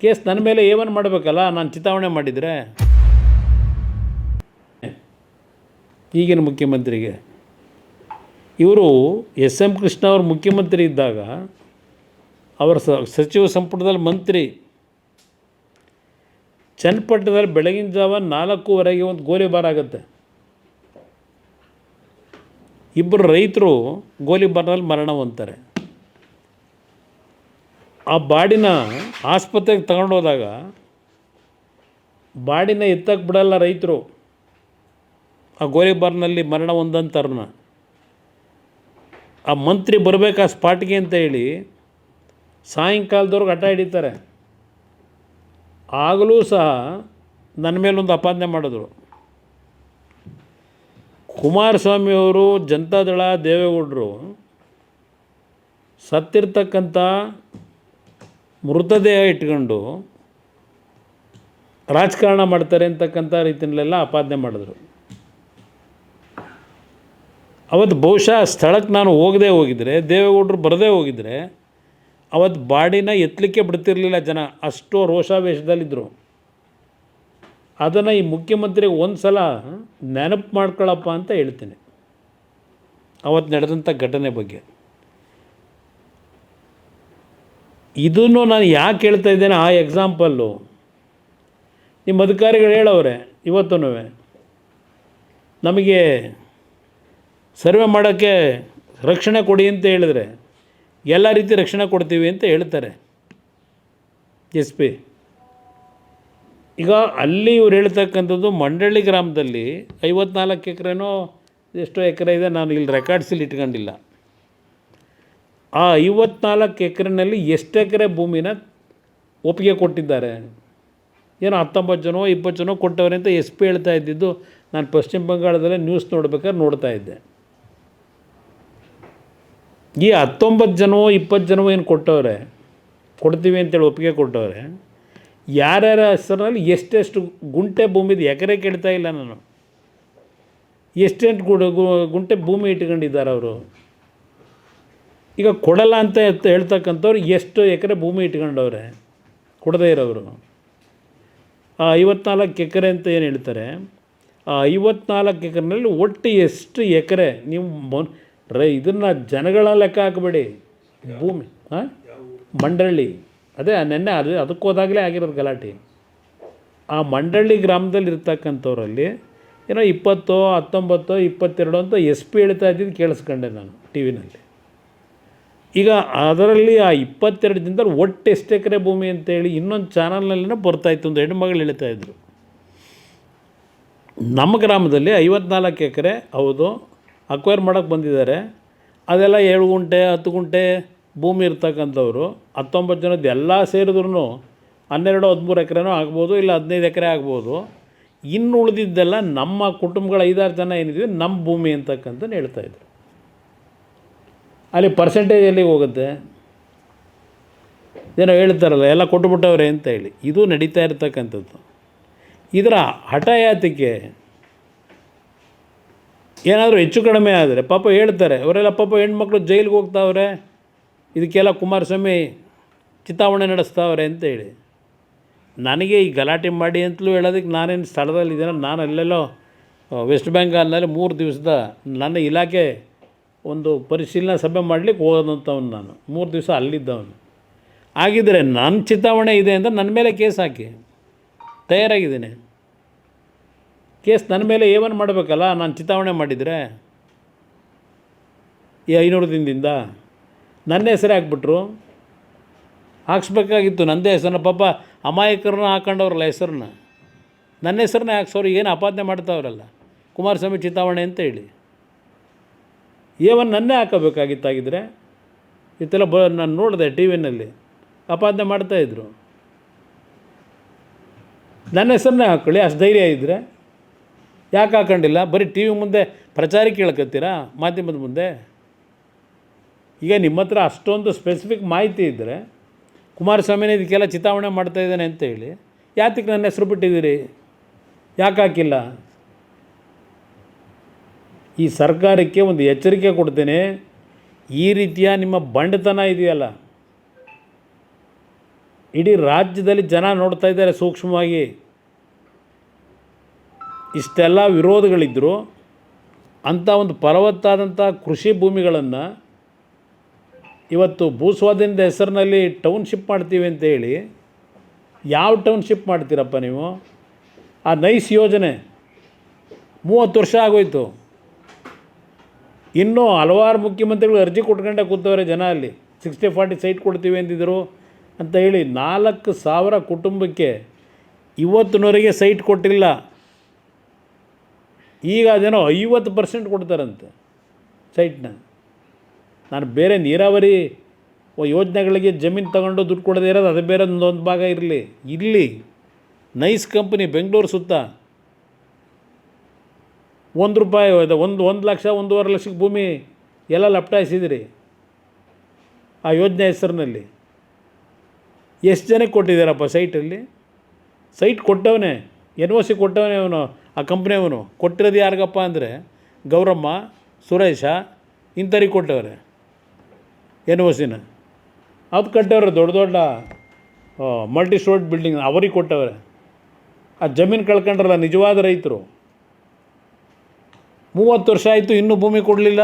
Case ನನ್ನ ಮೇಲೆ A one ಮಾಡಬೇಕಲ್ಲ ನಾನು ಚಿತಾವಣೆ ಮಾಡಿದರೆ. ಈಗಿನ ಮುಖ್ಯಮಂತ್ರಿಗೆ ಇವರು ಎಸ್ ಎಂ ಕೃಷ್ಣ ಅವರು ಮುಖ್ಯಮಂತ್ರಿ ಇದ್ದಾಗ ಅವರ ಸಚಿವ ಸಂಪುಟದಲ್ಲಿ ಮಂತ್ರಿ ಚನ್ನಪಟ್ಟಣದಲ್ಲಿ ಬೆಳಗಿನ ಜಾವ 4:15 ಒಂದು ಗೋಲಿಬಾರ್ ಆಗುತ್ತೆ. ಇಬ್ಬರು ರೈತರು ಗೋಲಿಬಾರ್ನಲ್ಲಿ ಮರಣ ಹೊಂದ್ತಾರೆ. ಆ ಬಾಡಿನ ಆಸ್ಪತ್ರೆಗೆ ತಗೊಂಡೋದಾಗ ಬಾಡಿನ ಎತ್ತಕ್ಕೆ ಬಿಡಲ್ಲ ರೈತರು. ಆ ಗೋಲಿಬಾರ್ನಲ್ಲಿ ಮರಣ ಹೊಂದಂಥವ್ರನ್ನ ಆ ಮಂತ್ರಿ ಬರಬೇಕು ಆ ಸ್ಪಾಟ್ಗೆ ಅಂತ ಹೇಳಿ ಸಾಯಂಕಾಲದವ್ರಿಗೆ ಹಠ ಹಿಡಿತಾರೆ. ಆಗಲೂ ಸಹ ನನ್ನ ಮೇಲೊಂದು ಆಪಾದನೆ ಮಾಡಿದ್ರು. ಕುಮಾರಸ್ವಾಮಿಯವರು, ಜನತಾದಳ, ದೇವೇಗೌಡರು ಸತ್ತಿರ್ತಕ್ಕಂಥ ಮೃತದೇಹ ಇಟ್ಕೊಂಡು ರಾಜಕಾರಣ ಮಾಡ್ತಾರೆ ಅಂತಕ್ಕಂಥ ರೀತಿಯಲ್ಲೆಲ್ಲ ಆಪಾದನೆ ಮಾಡಿದ್ರು. ಅವತ್ತು ಬಹುಶಃ ಸ್ಥಳಕ್ಕೆ ನಾನು ಹೋಗಿದ್ರೆ, ದೇವೇಗೌಡರು ಬರದೇ ಹೋಗಿದ್ರೆ ಅವತ್ತು ಬಾಡಿನ ಎತ್ತಲಿಕ್ಕೆ ಬಿಡ್ತಿರಲಿಲ್ಲ ಜನ, ಅಷ್ಟು ರೋಷಾವೇಶದಲ್ಲಿದ್ದರು. ಅದನ್ನು ಈ ಮುಖ್ಯಮಂತ್ರಿಗೆ ಒಂದು ಸಲ ನೆನಪು ಮಾಡ್ಕೊಳ್ಳಪ್ಪ ಅಂತ ಹೇಳ್ತೀನಿ ಅವತ್ತು ನಡೆದಂಥ ಘಟನೆ ಬಗ್ಗೆ. ಇದನ್ನು ನಾನು ಯಾಕೆ ಹೇಳ್ತಾ ಇದ್ದೇನೆ, ಆ ಎಕ್ಸಾಂಪಲ್ಲು ನಿಮ್ಮ ಅಧಿಕಾರಿಗಳು ಹೇಳವ್ರೆ ಇವತ್ತೂ ನಮಗೆ ಸರ್ವೆ ಮಾಡೋಕ್ಕೆ ರಕ್ಷಣೆ ಕೊಡಿ ಅಂತ ಹೇಳಿದ್ರೆ ಎಲ್ಲ ರೀತಿ ರಕ್ಷಣೆ ಕೊಡ್ತೀವಿ ಅಂತ ಹೇಳ್ತಾರೆ ಎಸ್ ಪಿ. ಈಗ ಅಲ್ಲಿ ಇವ್ರು ಹೇಳ್ತಕ್ಕಂಥದ್ದು ಮಂಡಳ್ಳಿ ಗ್ರಾಮದಲ್ಲಿ 54 ಎಕರೆನೋ ಎಷ್ಟೋ ಎಕರೆ ಇದೆ, ನಾನು ಇಲ್ಲಿ ರೆಕಾರ್ಡ್ಸಲ್ಲಿ ಇಟ್ಕೊಂಡಿಲ್ಲ. ಆ 54 ಎಕರೆನಲ್ಲಿ ಎಷ್ಟು ಎಕರೆ ಭೂಮಿನ ಒಪ್ಪಿಗೆ ಕೊಟ್ಟಿದ್ದಾರೆ, ಏನೋ 19 ಜನೋ 20 ಜನೋ ಕೊಟ್ಟವ್ರೆ ಅಂತ ಎಸ್ ಪಿ ಹೇಳ್ತಾ ಇದ್ದಿದ್ದು ನಾನು ಪಶ್ಚಿಮ ಬಂಗಾಳದಲ್ಲೇ ನ್ಯೂಸ್ ನೋಡ್ಬೇಕಾದ್ರೆ ನೋಡ್ತಾ ಇದ್ದೆ. ಈ 19 ಜನೋ 20 ಜನೋ ಏನು ಕೊಡ್ತೀವಿ ಅಂತೇಳಿ ಒಪ್ಪಿಗೆ ಕೊಟ್ಟವ್ರೆ, ಯಾರ್ಯಾರ ಹೆಸರಿನಲ್ಲಿ ಎಷ್ಟೆಷ್ಟು ಗುಂಟೆ ಭೂಮಿದು ಎಕರೆ ಕೇಳ್ತಾ ಇಲ್ಲ ನಾನು, ಎಷ್ಟೆಂಟು ಗುಂಟೆ ಭೂಮಿ ಇಟ್ಕೊಂಡಿದ್ದಾರೆ ಅವರು. ಈಗ ಕೊಡಲ್ಲ ಅಂತ ಹೇಳ್ತಕ್ಕಂಥವ್ರು ಎಷ್ಟು ಎಕರೆ ಭೂಮಿ ಇಟ್ಕೊಂಡವ್ರೆ ಕೊಡದೇ ಇರೋರು. ಆ 54 ಎಕರೆ ಅಂತ ಏನು ಹೇಳ್ತಾರೆ, ಆ 54 ಎಕರೆನಲ್ಲಿ ಒಟ್ಟು ಎಷ್ಟು ಎಕರೆ ನೀವು ಇದನ್ನು ಜನಗಳ ಲೆಕ್ಕ ಹಾಕಬೇಡಿ. ಭೂಮಿ ಮಂಡಳ್ಳಿ ಅದೇ ನೆನ್ನೆ ಅದಕ್ಕೆ ಹೋದಾಗಲೇ ಆಗಿರೋದು ಗಲಾಟೆ. ಆ ಮಂಡಳ್ಳಿ ಗ್ರಾಮದಲ್ಲಿ ಇರ್ತಕ್ಕಂಥವ್ರಲ್ಲಿ ಏನೋ 20, 19, 22 ಅಂತ ಎಸ್ ಪಿ ಹೇಳ್ತಾ ಇದ್ದಿದ್ದು ಕೇಳಿಸ್ಕೊಂಡೆ ನಾನು ಟಿ ವಿನಲ್ಲಿ. ಈಗ ಅದರಲ್ಲಿ ಆ 22 ದಿನದಲ್ಲಿ ಒಟ್ಟು ಎಷ್ಟು ಎಕರೆ ಭೂಮಿ ಅಂತೇಳಿ ಇನ್ನೊಂದು ಚಾನಲ್ನಲ್ಲಿನೇ ಬರ್ತಾಯಿತ್ತು, ಒಂದು ಹೆಣ್ಮಗಳು ಹೇಳ್ತಾಯಿದ್ರು. ನಮ್ಮ ಗ್ರಾಮದಲ್ಲಿ 54 ಎಕರೆ ಹೌದು ಅಕ್ವೈರ್ ಮಾಡೋಕ್ಕೆ ಬಂದಿದ್ದಾರೆ. ಅದೆಲ್ಲ 7 ಗುಂಟೆ 10 ಗುಂಟೆ ಭೂಮಿ ಇರ್ತಕ್ಕಂಥವ್ರು 19 ಜನದ್ದು ಎಲ್ಲ ಸೇರಿದ್ರೂ 12, 13 ಎಕರೆನೋ ಆಗ್ಬೋದು, ಇಲ್ಲ 15 ಎಕರೆ ಆಗ್ಬೋದು. ಇನ್ನು ಉಳಿದಿದ್ದೆಲ್ಲ ನಮ್ಮ ಕುಟುಂಬಗಳ 5-6 ಜನ ಏನಿದ್ವಿ ನಮ್ಮ ಭೂಮಿ ಅಂತಕ್ಕಂಥದ್ದು ಹೇಳ್ತಾಯಿದ್ರು. ಅಲ್ಲಿ ಪರ್ಸೆಂಟೇಜ್ ಎಲ್ಲಿಗೆ ಹೋಗುತ್ತೆ, ಏನೋ ಹೇಳ್ತಾರಲ್ಲ ಎಲ್ಲ ಕೊಟ್ಟುಬಿಟ್ಟವ್ರೆ ಅಂತ ಹೇಳಿ. ಇದು ನಡೀತಾ ಇರ್ತಕ್ಕಂಥದ್ದು. ಇದರ ಹಠಯಾತಿಕೆ ಏನಾದರೂ ಹೆಚ್ಚು ಕಡಿಮೆ ಆದರೆ ಪಾಪ ಹೇಳ್ತಾರೆ ಅವರೆಲ್ಲ, ಪಾಪ ಹೆಣ್ಮಕ್ಳು ಜೈಲಿಗೆ ಹೋಗ್ತಾವ್ರೆ, ಇದಕ್ಕೆಲ್ಲ ಕುಮಾರಸ್ವಾಮಿ ಚಿತಾವಣೆ ನಡೆಸ್ತಾವ್ರೆ ಅಂತೇಳಿ. ನನಗೆ ಈ ಗಲಾಟೆ ಮಾಡಿ ಅಂತಲೂ ಹೇಳೋದಕ್ಕೆ ನಾನೇನು ಸ್ಥಳದಲ್ಲಿದ್ದೇನೆ, ನಾನು ಅಲ್ಲೆಲ್ಲೋ ವೆಸ್ಟ್ ಬೆಂಗಾಲ್ನಲ್ಲಿ 3 ದಿವಸದ ನನ್ನ ಇಲಾಖೆ ಒಂದು ಪರಿಶೀಲನಾ ಸಭೆ ಮಾಡಲಿಕ್ಕೆ ಹೋದಂಥವ್ನು ನಾನು. 3 ದಿವಸ ಅಲ್ಲಿದ್ದವನು. ಆಗಿದ್ದರೆ ನನ್ನ ಚಿತಾವಣೆ ಇದೆ ಅಂತ ನನ್ನ ಮೇಲೆ ಕೇಸ್ ಹಾಕಿ ತಯಾರಾಗಿದ್ದೇನೆ. ಕೇಸ್ ನನ್ನ ಮೇಲೆ ಏವನ್ ಮಾಡಬೇಕಲ್ಲ ನಾನು ಚಿತಾವಣೆ ಮಾಡಿದರೆ. ಈ 500 ದಿನದಿಂದ ನನ್ನ ಹೆಸರೇ ಹಾಕ್ಬಿಟ್ರು. ಹಾಕ್ಸ್ಬೇಕಾಗಿತ್ತು ನನ್ನದೇ ಹೆಸರನ್ನ. ಪಾಪ ಅಮಾಯಕರನ್ನ ಹಾಕೊಂಡವ್ರಲ್ಲ ಹೆಸರನ್ನ, ನನ್ನ ಹೆಸರನ್ನೇ ಹಾಕ್ಸೋರು. ಏನು ಆಪಾದನೆ ಮಾಡ್ತಾವ್ರಲ್ಲ ಕುಮಾರಸ್ವಾಮಿ ಚಿತಾವಣೆ ಅಂತ ಹೇಳಿ. ಏವನ್ ನನ್ನೇ ಹಾಕೋಬೇಕಾಗಿತ್ತಾಗಿದ್ದರೆ ಇತ್ತೆಲ್ಲ ನಾನು ನೋಡಿದೆ ಟಿ ವಿನಲ್ಲಿ ಆಪಾದನೆ ಮಾಡ್ತಾಯಿದ್ರು. ನನ್ನ ಹೆಸರನ್ನೇ ಹಾಕ್ಕೊಳ್ಳಿ, ಅಷ್ಟು ಧೈರ್ಯ ಇದ್ದರೆ ಯಾಕೆ ಹಾಕೊಂಡಿಲ್ಲ? ಬರೀ ಟಿ ವಿ ಮುಂದೆ ಪ್ರಚಾರಕ್ಕೆ ಕೇಳ್ಕೊತೀರಾ, ಮಾಧ್ಯಮದ ಮುಂದೆ. ಈಗ ನಿಮ್ಮ ಹತ್ರ ಅಷ್ಟೊಂದು ಸ್ಪೆಸಿಫಿಕ್ ಮಾಹಿತಿ ಇದ್ದರೆ ಕುಮಾರಸ್ವಾಮಿನೇ ಇದಕ್ಕೆಲ್ಲ ಚಿತಾವಣೆ ಮಾಡ್ತಾಯಿದ್ದಾನೆ ಅಂತೇಳಿ ಯಾತಕ್ಕೆ ನನ್ನ ಹೆಸರು ಬಿಟ್ಟಿದ್ದೀರಿ? ಯಾಕೆ ಹಾಕಿಲ್ಲ? ಈ ಸರ್ಕಾರಕ್ಕೆ ಒಂದು ಎಚ್ಚರಿಕೆ ಕೊಡ್ತೇನೆ. ಈ ರೀತಿಯ ನಿಮ್ಮ ಬಂಡತನ ಇದೆಯಲ್ಲ, ಇಡೀ ರಾಜ್ಯದಲ್ಲಿ ಜನ ನೋಡ್ತಾ ಇದ್ದಾರೆ ಸೂಕ್ಷ್ಮವಾಗಿ. ಇಷ್ಟೆಲ್ಲ ವಿರೋಧಗಳಿದ್ದರೂ ಅಂಥ ಒಂದು ಫಲವತ್ತಾದಂಥ ಕೃಷಿ ಭೂಮಿಗಳನ್ನು ಇವತ್ತು ಭೂಸ್ವಾಧೀನದ ಹೆಸರಿನಲ್ಲಿ ಟೌನ್ಶಿಪ್ ಮಾಡ್ತೀವಿ ಅಂತೇಳಿ, ಯಾವ ಟೌನ್ಶಿಪ್ ಮಾಡ್ತೀರಪ್ಪ ನೀವು? ಆ ನೈಸ್ ಯೋಜನೆ 30 ವರ್ಷ ಆಗೋಯ್ತು. ಇನ್ನೂ ಹಲವಾರು ಮುಖ್ಯಮಂತ್ರಿಗಳು ಅರ್ಜಿ ಕೊಟ್ಕೊಂಡೆ ಕೂತವ್ರೆ ಜನ ಅಲ್ಲಿ. 60/40 ಸೈಟ್ ಕೊಡ್ತೀವಿ ಅಂತಿದ್ರು ಅಂತ ಹೇಳಿ 4,000 ಕುಟುಂಬಕ್ಕೆ ಇವತ್ತಿನವರೆಗೆ ಸೈಟ್ ಕೊಟ್ಟಿಲ್ಲ. ಈಗ ಅದೇನೋ 50% ಕೊಡ್ತಾರಂತೆ ಸೈಟ್ನ. ನಾನು ಬೇರೆ ನೀರಾವರಿ ಯೋಜನೆಗಳಿಗೆ ಜಮೀನು ತಗೊಂಡು ದುಡ್ಡು ಕೊಡದೇ ಇರೋದು ಅದು ಬೇರೆ ಒಂದು ಭಾಗ ಇರಲಿ. ಇಲ್ಲಿ ನೈಸ್ ಕಂಪ್ನಿ ಬೆಂಗಳೂರು ಸುತ್ತ ₹1 1 ಲಕ್ಷ 1.5 ಲಕ್ಷಕ್ಕೆ ಭೂಮಿ ಎಲ್ಲ ಲಪಟಾಯಿಸಿದಿರಿ ಆ ಯೋಜನೆ ಹೆಸರಿನಲ್ಲಿ. ಎಷ್ಟು ಜನಕ್ಕೆ ಕೊಟ್ಟಿದ್ದಾರಪ್ಪ ಸೈಟಲ್ಲಿ? ಸೈಟ್ ಕೊಟ್ಟವನೇ, NOC ಕೊಟ್ಟವನೇ ಅವನು, ಆ ಕಂಪ್ನಿಯವನು. ಕೊಟ್ಟಿರೋದು ಯಾರಿಗಪ್ಪ ಅಂದರೆ ಗೌರಮ್ಮ, ಸುರೇಶ ಇಂಥವ್ರಿಗೆ ಕೊಟ್ಟವ್ರೆ NOCನ. ಅದು ಕಟ್ಟವ್ರೆ ದೊಡ್ಡ ದೊಡ್ಡ ಮಲ್ಟಿ ಸ್ಟೋರ್ಡ್ ಬಿಲ್ಡಿಂಗ್ ಅವ್ರಿಗೆ ಕೊಟ್ಟವ್ರೆ. ಆ ಜಮೀನು ಕಳ್ಕೊಂಡ್ರಲ್ಲ ನಿಜವಾದ ರೈತರು. 30 ವರ್ಷ ಆಯಿತು ಇನ್ನೂ ಭೂಮಿ ಕೊಡಲಿಲ್ಲ.